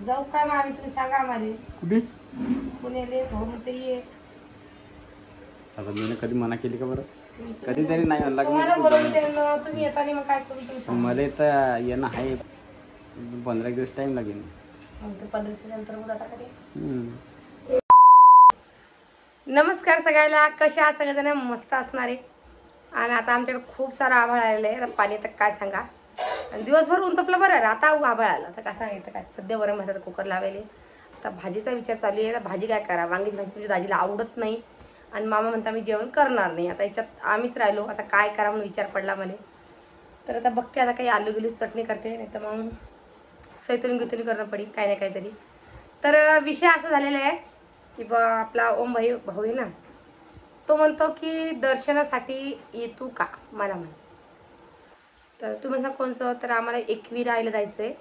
जाऊ काय मामी तुम्ही सांगा आम्हाला. कुठे पुण्याले भाऊ म्हणते ये. आता मी कधी मना केली का बरं? कधीतरी नाही म्हणला तुम्हाला बोलवलं तुम्ही येता नाही मग काय करू तुम्ही. मला तर येणं आहे 15 दिवस टाइम लागेल. मग 15 दिवसानंतर उद्या आता कधी. नमस्कार सगळ्याला. कशा आहात सगळेजण? मस्त असणारे. आणि आता आमच्याकडे खूप सारं आभाळ आलेलं आहे. पाणी तर काय सांगा. आणि दिवसभर ऊन तपलं बरं. आता आभाळ आलं तर काय सांगितलं काय सध्या बरं म्हणतात कुकर लावायले. आता भाजीचा विचार चालू आहे. भाजी काय करा. वांगीची भाजी तुमच्या दाजीला आवडत नाही आणि मामा म्हणता मी जेवण करणार नाही. आता याच्यात आम्हीच राहिलो. आता काय करा म्हणून विचार पडला मला. तर आता बघते आता काही आलू गिलू चटणी करते नाही तर मग सैतून गितून करणं पडेल काय नाही काहीतरी. तर विषय असा झालेला आहे की बा आपला ओम भाऊ आहे ना, तो म्हणतो की दर्शनासाठी येतो का मला म्हण. तर तुम्ही सांगा कोणचं. तर आम्हाला एकविरायला जायचं आहे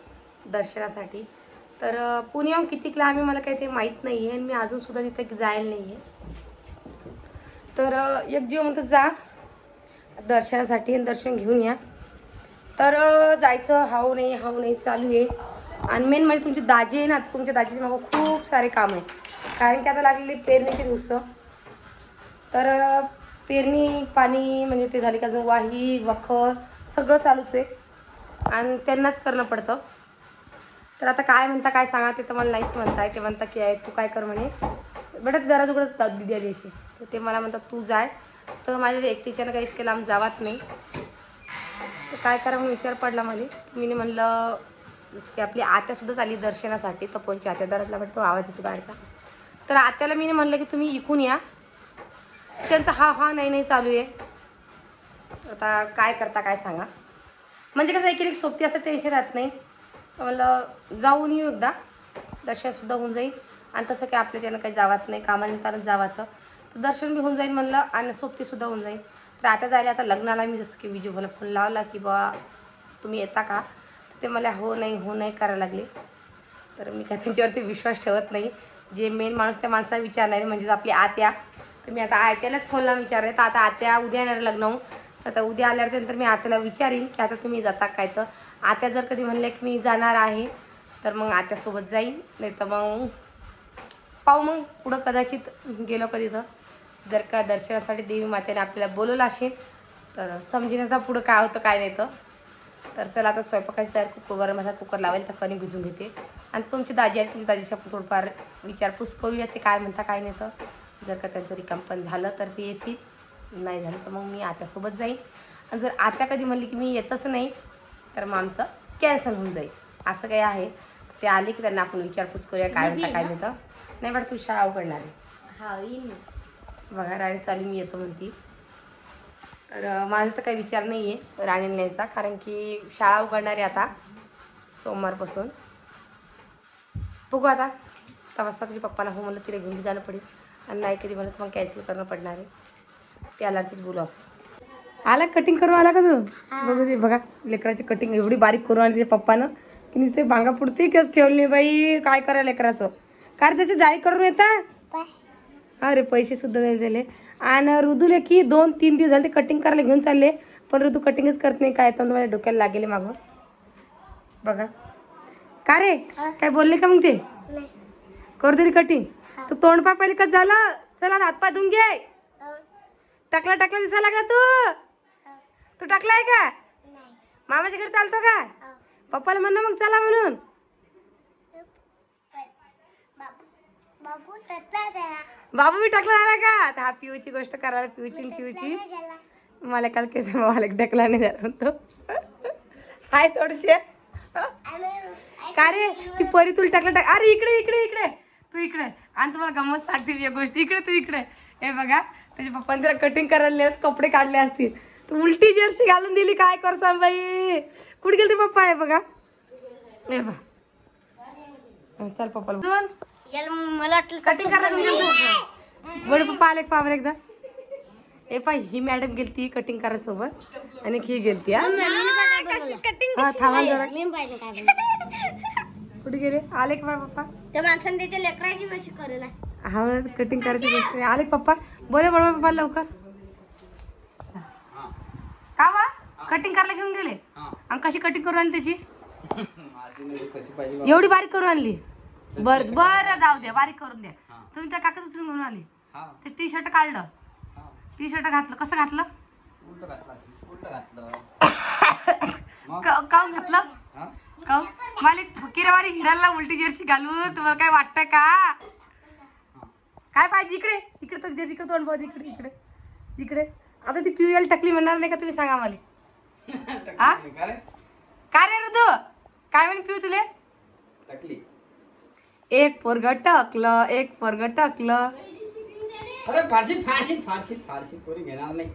दर्शनासाठी. तर पुण्याहून कितीकला आम्ही मला काही ते माहीत नाही आहे आणि मी अजूनसुद्धा तिथे जायला नाही आहे. तर एक जीव म्हणतो जा दर्शनासाठी आणि दर्शन घेऊन या. तर जायचं हाव नाही चालू आहे. आणि मेन म्हणजे तुमची दाजी आहे ना, तुमच्या दाजीच्या मागं खूप सारे काम आहे. कारण की आता लागलेली पेरणीचे दिवस. तर पेरणी पाणी म्हणजे ते झाले का अजून वाही वखर सगळं चालूच आहे आणि त्यांनाच करणं पडतं. तर आता काय म्हणता काय सांगा. ते तर मला नाहीच म्हणताय. ते म्हणता की तू काय कर म्हणे बेटा दराज उघडत दिदी आली अशी. तर ते मला म्हणतात तू जाय. तर माझ्या एकटीच्यानं काही इतके लांब जावत नाही. तर काय करा म्हणून विचार पडला मला. मी म्हणलं की आपली आत्यासुद्धा आली दर्शनासाठी. तपोनची आत्या दरातला भेटतो आवाज येतो बाहेरचा. तर आत्याला मी म्हणलं की तुम्ही इकून या. त्यांचा हा नाही चालू आहे. आता काय करता काय सांगा. म्हणजे कसं एक सोबती असं टेन्शन राहत नाही. म्हणलं जाऊन येऊ एकदा दर्शनसुद्धा होऊन जाईल. आणि तसं काही आपल्याच्यानं काही जावत नाही कामानिमित्तानं जावाचं. तर दर्शन बी होऊन जाईल म्हणलं आणि सोबतीसुद्धा होऊन जाईल. तर आता जायला आता लग्नाला मी जसं की विजूभाला फोन लावला की बा तुम्ही येता का. तर ते मला हो नाही करायला लागले. तर मी काय त्यांच्यावरती विश्वास ठेवत नाही. जे मेन माणूस त्या माणसाला विचारणार म्हणजेच आपली आत्या. तर मी आता आत्यालाच फोन लावून विचारले. तर आता आत्या उद्या येणार लग्न. आता उद्या आल्यानंतर मी आत्याला विचारीन की आता तुम्ही जाता काय. तर आत्या जर कधी म्हणले की मी जाणार आहे तर मग आत्यासोबत जाईन. नाही तर मग पाहू मग पुढं कदाचित गेलो कधी. तर जर का दर्शनासाठी देवी मातेने आपल्याला बोलवलं असेल तर समजेनच पुढं काय होतं काय नाही. तर चला आता स्वयंपाकाची तयार कुकर माझा कुकर लावायला तर कणी भिजून घेते. आणि तुमची दाजी आहे तुमच्या दाजीच्या थोडंफार विचारपूस करूया ते काय म्हणता काय नाही. तर जर का त्यांचं रिकाम पण झालं तर ते येतील. नाही झालं तर मग मी आत्यासोबत जाईन. आणि जर आत्या कधी म्हणली की मी येतच नाही तर मग आमचं कॅन्सल होऊन जाईल. असं काही आहे. ते आले की त्यांना आपण विचारपूस करूया काय म्हणता काय नाही. तर नाही बरं तू शाळा उघडणार आहे. हा येईल बघा राणी चालू मी येतो म्हणती. तर माझा तर काही विचार नाही आहे राणीला न्यायचा. कारण की शाळा उघडणार आहे आता सोमवारपासून. बघू आता तवासा तुझ्या पप्पाला हो म्हणलं तिला घेऊन जाणं पडेल. आणि नाही कधी म्हणत मग कॅन्सल करणं पडणार आहे. ते आला तीच बोलू आपण. आला कटिंग करून आला का तू. बघू ते बघा लेकराची कटिंग एवढी बारीक करून आली तिच्या पप्पानं की नुसते भांगा पुरती केस ठेवली बाई. काय करा लेकराचं कार त्याची जाळी करून येता. अरे पैसे सुद्धा दिले. आणि ऋदूले की 2-3 दिवस झाले ते कटिंग करायला घेऊन चालले. पण ऋदू कटिंगच करत नाही. काय तर माझ्या डोक्याला लागेल मागं. बघा का रे काय बोलले का मग ते करू तरी कटिंग. तू तोंड पाय पहिले कसं झालं. चला हातपाय धुवून घे. टाकला दिसायला लागला तू टाकलाय का. मामाच्या घरी चालतो का. पप्पाला म्हण मग चला म्हणून. बाबू मी टाकला आला का. आता हा पिऊची गोष्ट करायला पिऊची मला काल केस मला ढकला नाही झाला म्हणतो. हाय थोडीशी का रे ती परी तुला टाकला अरे इकडे तू इकडे. आणि तुम्हाला गंमत सांगते या गोष्टी. इकडे तू इकडे. हे बघा त्याच्या पप्पाने त्याला कटिंग करायला कपडे काढले असतील. तू उलटी जर्सी घालून दिली. काय करता बाई. कुठे गेली ते पप्पा आहे बघा. हे बघ चल पप्पाला मला कटिंग करायला बडे पप्पा आले पावर एकदा. ए पाय ही मॅडम गेलती कटिंग करायसोबत आणि ही गेलती. हा थांबा जरा. कुठे गेले आले का पप्पा. त्या माणसाने त्याच्या लेकराची मशी करेल. हा कटिंग करायची गोष्ट आले पप्पा. बोले बडवा पप्पा लवकर. का वा कटिंग करायला घेऊन गेले. आणि कशी कटिंग करून आणली त्याची एवढी बारीक करून आणली. बरं जाऊ द्या, बारीक करून द्या. हा. तुम्ही त्या काका दुसरी म्हणून आले हा ते टी शर्ट काढलं, हा टी शर्ट घातलं, कसं घातलं? उलट घातलं काऊन घातलं? हा काऊन? मला फकीरवाडी हिराला उलटी जर्सी घालू तुम्हाला काय वाटतं का? काय पाहिजे? इकडे इकडे तर दे, इकडे तोंड पाहिजे, इकडे इकडे इकडे. आता ती पिऊएल टकली म्हणणार नाही का? तुम्ही सांगा मला. हा काय रे ऋतू, काय म्हणे पिऊ तुले? टकली. एक पोरग टकलं, एक पोरग टकलं. अरे फारशी पोरी घेणार नाही.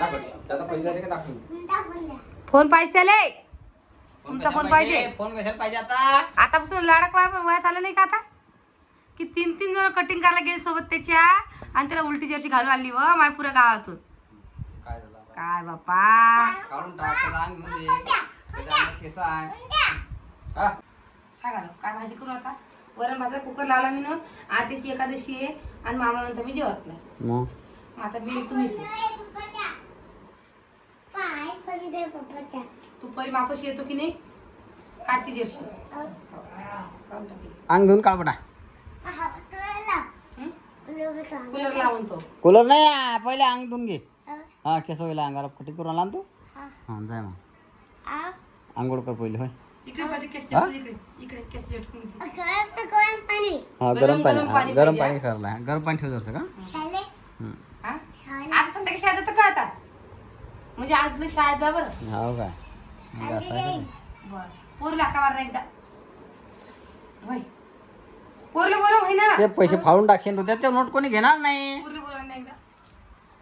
दाखव दादा, पैसे झाले का? दाखव. फोन पाहिजे त्याले, तुमचा फोन पाहिजे. फोन कशाला पाहिजे आता? आतापासून लाडक वयात आलं नाही का आता? की 3 जण कटिंग करायला गेले सोबत त्याच्या, आणि त्याला उलटी जर्सी घालून आणली व माय पुऱ्या गावातून. काय झालं? काय बापा, काढून टाक अंग म्हणजे केस आहे. हा सांगा काय भाजी करू आता? वरण भात कुकर लावला मी ना, आत्याची एकादशी आहे आणि मामा म्हणतो मी जेवत नाही. मग आता मी तुम्हीच तू परी मापाशी येतो की नाही? काढती जर्सी. अंग धुवून काढ बेटा. कूलर लावून तो. कूलर नाही, पहिले अंग धुवून घे. हा केस होईल अंगाला कटिंग करून आला ना तू. हा जाय मग आंघोळ कर पहिले. होय इकडे माझे केस झटकून, इकडे इकडे केस झटकून घे. हा गरम पाणी करला. गरम पाणी ठेवत असं का? हा? आता संध्याकाळी शाळेत जातो का आता? म्हणजे आज तुला शाळेत जा बरं. हो काय? म्हणजे असं आहे का? बर पोरला का मारला एकदा होय. पोरले बोला होई ना, ते पैसे फाडून टाकशील होत्या, ते नोट कोणी घेणार नाही. पोरले बोला ना एकदा.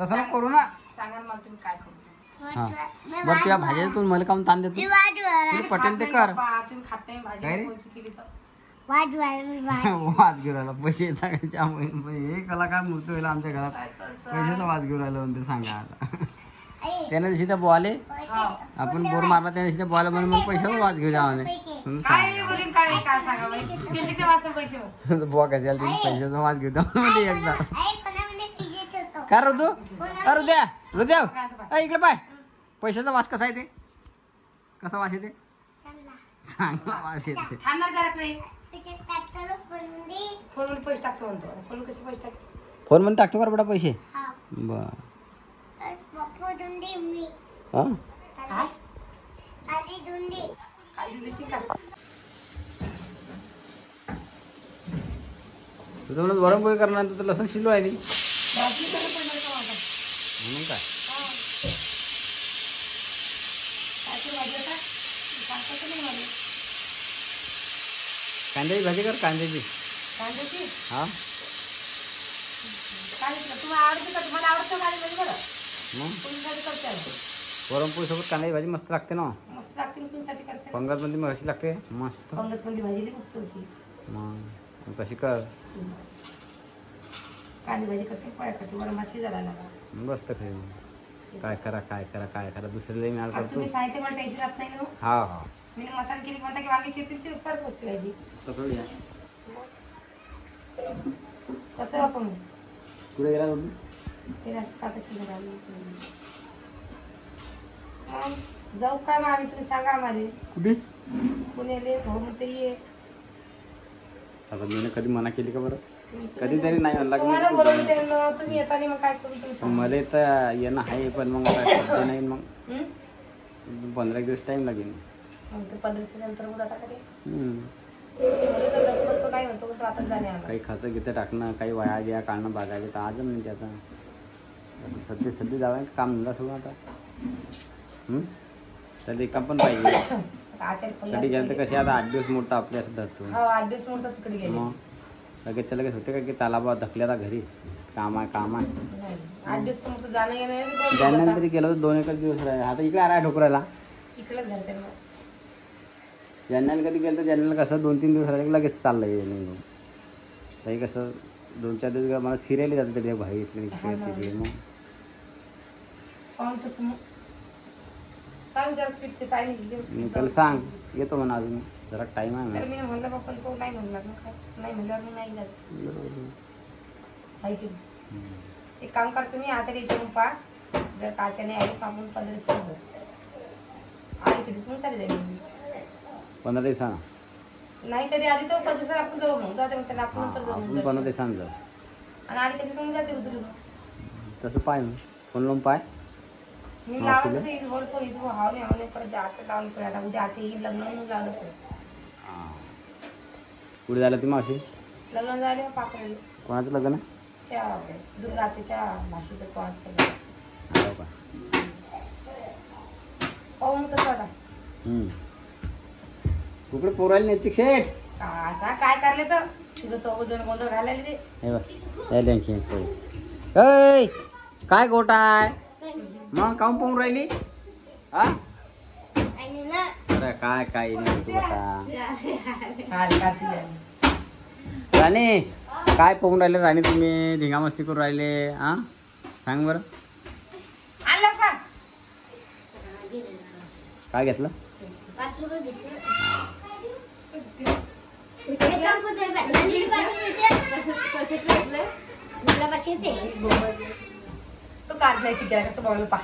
तसं नको करू ना. सांगा ना मला तुम्ही काय करू. हा बरं तुझ्या भाज्यातून मला काम ताण देतो. तुला पटेल ते कर. तुम्ही खात नाही काय भाजी रे? कोणची केली तर. वाज घेऊन राहिला पैसे टाकायच्या. हे कलाकार मूर्ती होईल आमच्या घरात. काय करसा? पैशाचा वाज घेऊन राहिला म्हणते सांगा आता. त्याने दिवशी त्या बोले हा. आपण बोर मारला, त्या दिवशी त्या बोला म्हणून मग पैशाचा वाज घेऊ द्या म्हणे. काय बोलीन काय काय सांगा बाई. गेली ते वाचन पैसे बुवा कशाला तुम्ही पैशाचा वाज घेऊ द्या म्हणजे एकदा. काय ऋतू? हृदया इकडे पाय. पैशाचा वास कसा येते? कसा वास येते? चांगला वास येते. थांबणार जरा नाही. फोनवर पैसे टाकतो म्हणतो. फोन कसे पैसे टाकतो? फोन मध्ये टाकतो का बेटा पैसे? बर हा हा? काळजी देशील का? तुझं म्हणून वरण पोळी करणार तर लसूण शिलो आहे ती. भाजी कसं पडणार का माझा? म्हणून काय काय करू भाजी आता? सांगतो का नाही मला? कांद्याची भाजी कर. कांद्याची. कांद्याची? हा काय म्हटलं? तुम्हाला आवडते का? तुम्हाला आवडतं कांदे भाजी बरं? मग तुमच्यासाठी करते आहे. वरण पोळी सोबत कांद्याची भाजी मस्त लागते ना. मस्त लागते ना तुमच्यासाठी करते. पंगत मध्ये मग अशी लागते मस्त. पंगतमध्ये भाजी लई मस्त होती. मग तशी कर. कांदे भाजी करते, पोळ्या करते, वरण भात शिजायला लागा. मस्त खाई. काय करा दुसऱ्याला मी आता करतो. तुम्ही सांगितलं मला टेन्शन राहत नाही ना. हा हा मी मसाला केली म्हणता की वांगी चिरतीची परत बसते भाजी. तसं कसं आपण कुठे गेला रोटी? ते राष्ट्रपाताची घराली. जाऊ काय मग आम्ही? तुम्ही सांगा आम्हाला. कुठे? पुण्याले भाऊ म्हणते ये. आता मी कधी मना केली का बरं? कधीतरी नाही म्हणला तुम्हाला बोलवून ते ना, तुम्ही येता नाही मग काय करू तुम्ही? मला तर येणं आहे पण मग आता सध्या नाही. मग हं? 15 दिवस टाइम लागेल. मग ते 15 नंतर उद्या आता कधी? हम्म. म्हणतो काय म्हणतो पण तो आता जाणे आला. काही खतं घेतं टाकणं, काही वाया बिया काढणं बागायला तर आज नाही त्याचा. सध्या जावं काम धंदा सोडून आता. तर एका पण पाहिजे. कधी गेलं तर कसे आता 8 दिवस मोठं आपल्या असं धरतो. हो 8 दिवस म्हणतात तिकडे गेले. मग लगेच होते का की त्याला बा धकल्याला घरी काम आहे. नाही, 8 दिवस तर मग जाणं येणं त्यानंतर गेलं तर 2 एकच दिवस राहिले. आता इकडे आला ठोकरायला. इकडेच घालते मग. जालन्याला कधी गेलं तर जालन्याला कसं 2-3 दिवस राहिले लगेच चाललं येईल. काही कसं 2-4 दिवस मला फिरायला जातं तरी भाई इकडे मग पाहून तसं मग सांग जरा पीठ ते टाईम मी त्याला सांग येतो म्हणा अजून जरा टाईम आहे तर ना. मी म्हणलं बाप्पा तो नाही म्हणला मग काय नाही म्हणल्यावर मग नाही जात. आहे की नाही? एक काम करतो मी आता रेशन पा जर काच्याने आली आपण 15 दिवस आली किती तुम्ही चालले जाईल. 15 दिवसानं नाही कधी आधी तो कधी आपण जाऊ मग जाते मग त्याला आपण नंतर जाऊ आपण बनवते सांग आणि आधी कधी तुम्ही जाते उतरू तसं पाय मग फोन लावून पाय मी लावत होते इथं बोल पण इथं हाव नाही परत जास्त लावून पडे आता उद्या आता येईल लग्न म्हणून लावलं पडे पुढे झालं ती मावशी लग्न झाले पाकळले कोणाचं लग्न आहे? त्या दुर्गाच्या भाषेचं कोणाचं हो का पाहून कसं आता कुकडे पोरायला नैतिक शेठ असा काय करले तर तिथं चौघ जण गोंधळ घालायला ते हे बघ या टेन्शन ऐ काय गोटा आहे मग काऊन पाहून राहिली हा आणि ना अरे काय काय नाही तू गोटा काय करते राणे काय पाहून राहिले राणे तुम्ही धिंगामस्ती करून राहिले हा सांग बरं आणलं का काय घेतलं 5 रुपये घेतले हे काम करते नंदिनी पासून येते कसे घेतले मला पाशी येते तो काढ नाही तिच्या मोबाईल पा